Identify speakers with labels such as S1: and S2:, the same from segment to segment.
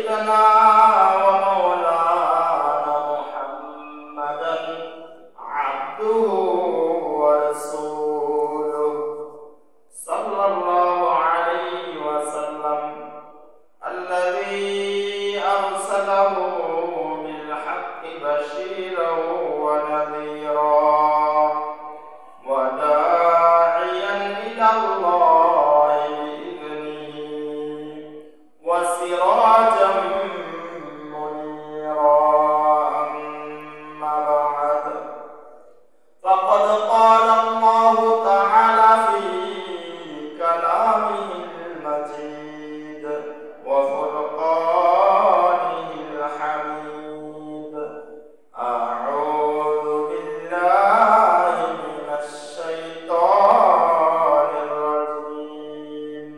S1: سيدنا ومولانا محمدا عبده ورسوله صلى الله عليه وسلم الذي أرسله بالحق بشيرا ونذيرا وداعيا إلى الله بإذنه وسراجا منيرا. أما بعد، فقد قال الله تعالى في كلامه المجيد وفرقانه الحميد: أعوذ بالله من الشيطان الرجيم.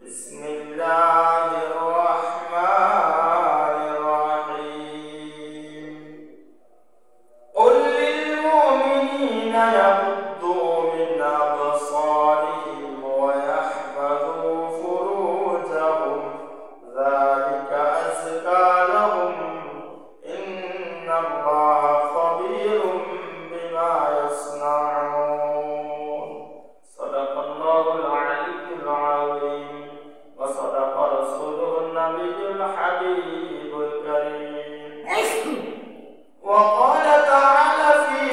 S1: بسم الله الرحمن الرحيم. قل للمؤمنين يغضوا من أبصارهم ويحفظوا فروجهم ذلك أزكى لهم إن الله خبير بما يصنعون. صدق الله العلي العظيم وصدق رسوله النبي الحبيب الكريم. وقال تعالى في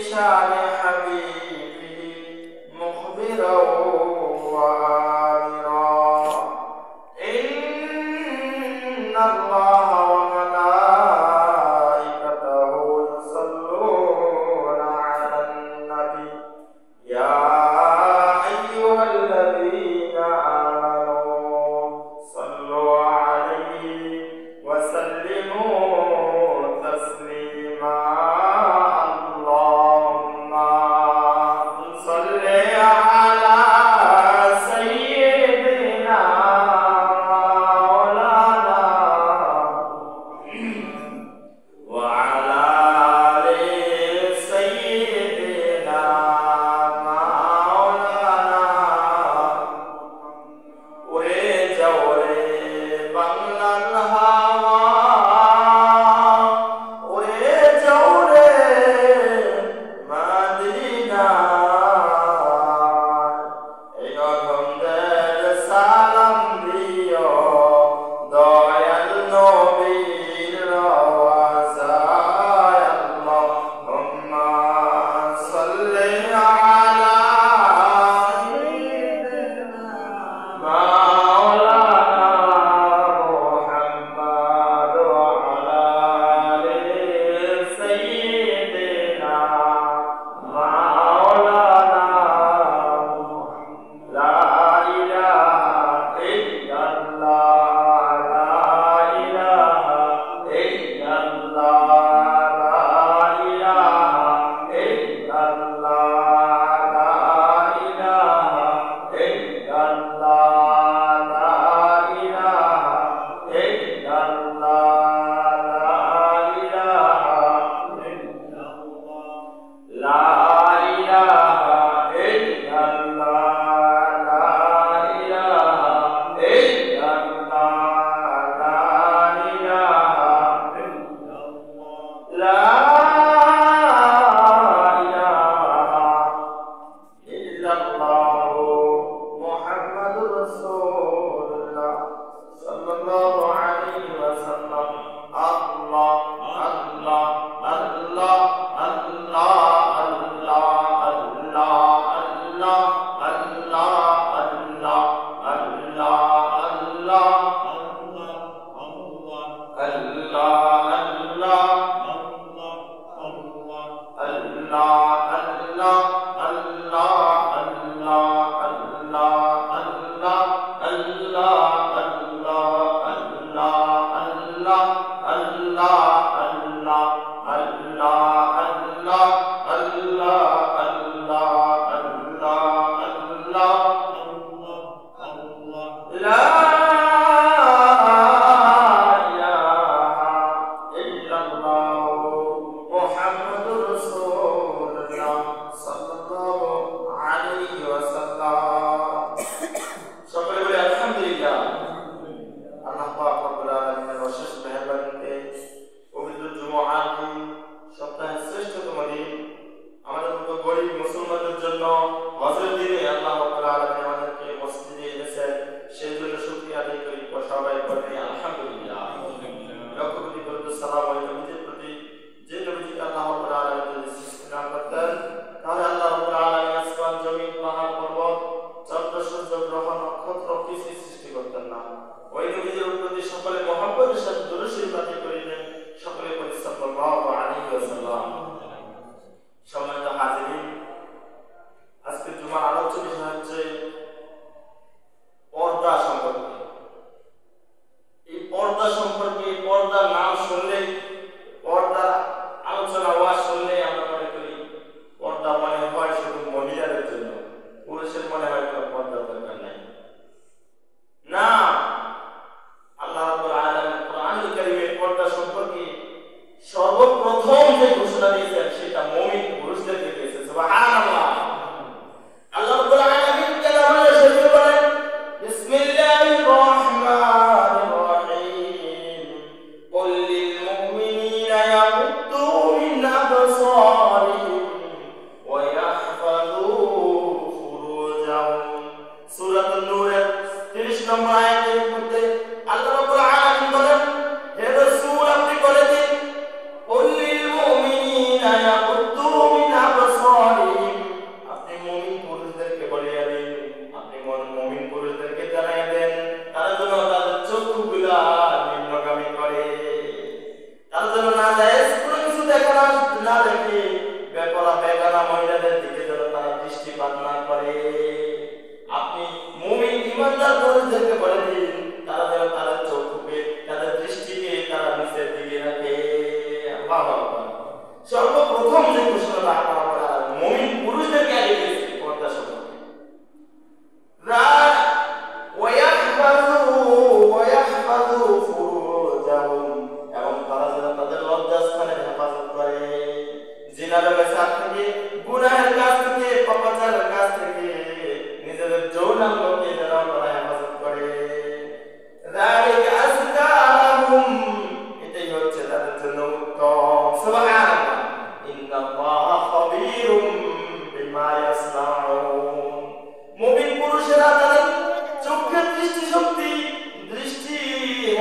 S1: شأن حبيبه مخبرا وآمرا: إن الله وملائكته يصلون على النبي يا أيها الذين آمنوا صلوا عليه وسلموا تسليما. اللهم صل على سيدنا مولانا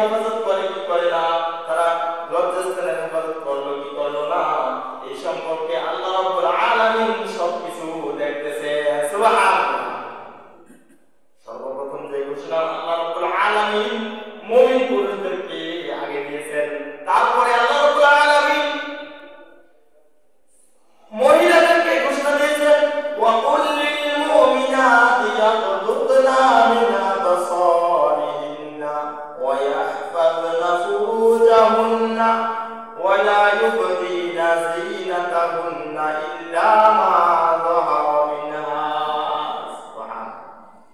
S1: হেফাজত করে কি করে না, তারা লজ্জাস্থানের হেফাজত করলো কি করলো না, এই সম্পর্কে আল্লাহ রাব্বুল আলামিন সবকিছু দেখতেছে। সুবহানাল্লাহ। সর্বপ্রথম যে ঘোষণা আল্লাহ রাব্বুল আলামিন মুমিন পুরুষদেরকে আগে দিয়েছেন, তারপরে আল্লাহ রাব্বুল আলামিন মহিলাদেরকে ঘোষণা দিয়েছেন, ওয়া কুল লিল মুমিনাতি ইয়াগদুদনা মিন আবসারিহিন্না ওয়া ইয়াহফাযনা ফুরুজাহুন্না ওয়া লা ইউবদিনা যিনাতাহুন্না ইল্লা মা যাহারা মিনহা।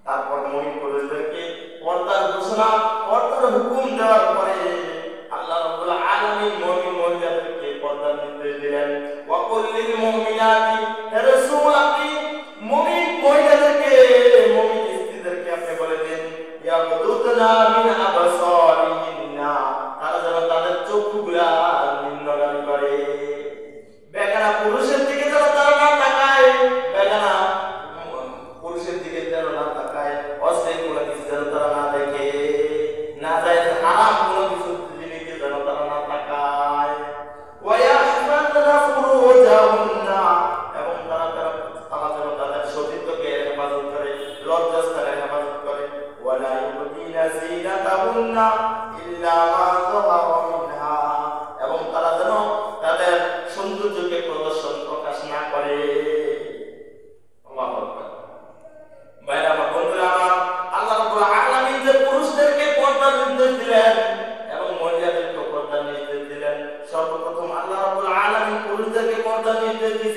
S1: তারপর মুমিন পুরুষদেরকে পর্দার ঘোষণা, পর্দার হুকুম দেওয়ার পরে আল্লাহ রাব্বুল আলামিন মুমিন মহিলাদেরকে পর্দার নির্দেশ দিলেন। ওয়া কুল লিল মুমিনাতি, হে রাসূল আপনি মুমিন মহিলাদেরকে, মুমিন স্ত্রীদেরকে আপনি বলে দিন, ইয়াগদুদনা মিন আবসারিহিন্না, তারা যেন তাদের চক্ষুগুলা নিম্নগামী করে, বেগানা পুরুষের দিকে যেন তারা না তাকায়, বেগানা পুরুষের দিকে যেন না তাকায়, অশ্লীল কোনো কিছু যেন তারা না দেখে, না যায় হারাম কোনো কিছু জিনিসকে যেন তারা না তাকায়। ওয়া ইয়াহফাযনা ফুরুজাহুন্না, এবং তারা যেন তাদের সতীত্বকে হেফাজত করে, লজ্জাস্থানের হেফাজত করে। ওয়া লা ইউবদিনা যিনাতাহুন্না ইল্লা মা যাহারা মিনহা, এবং তারা যেন তাদের সৌন্দর্যকে প্রকাশ না করে। আল্লাহু আকবার। ভাইরা আমার, বন্ধুরা আমার, আল্লাহ রাব্বুল আলামিন যে পুরুষদেরকে পর্দার নির্দেশ দিলেন এবং মহিলাদেরকে পর্দার নির্দেশ দিলেন, সর্বপ্রথম আল্লাহ রাব্বুল আলামিন পুরুষদেরকে পর্দার নির্দেশ দিয়েছেন।